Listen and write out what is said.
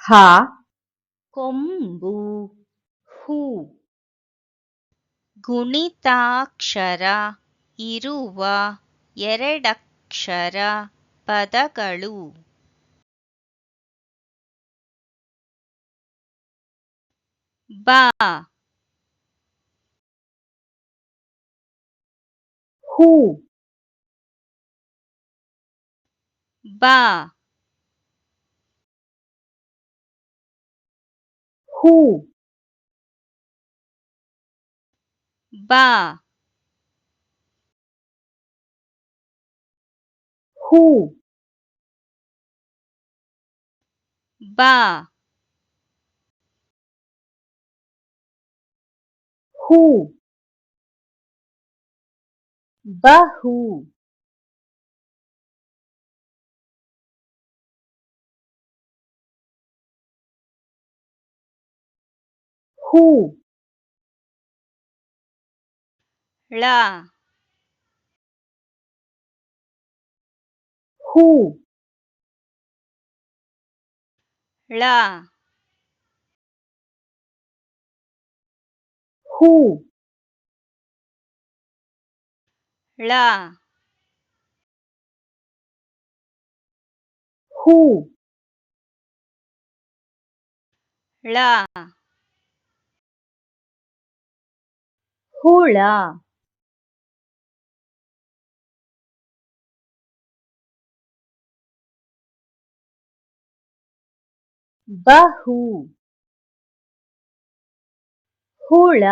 ಹ ಕೊಂಬು ಹೂ ಗುಣಿತಾಕ್ಷರ ಇರುವ ಎರಡಕ್ಷರ ಪದಗಳು ಬ ಹೂ ಬ ಹೂ ಬ ಹೂ ಬ ಹೂ ಬಹು ಹೂ ಳ ಹೂ ಳ ಹೂ ಳ ಹೂ ಳ ಹುಳ ಬಹು ಹುಳ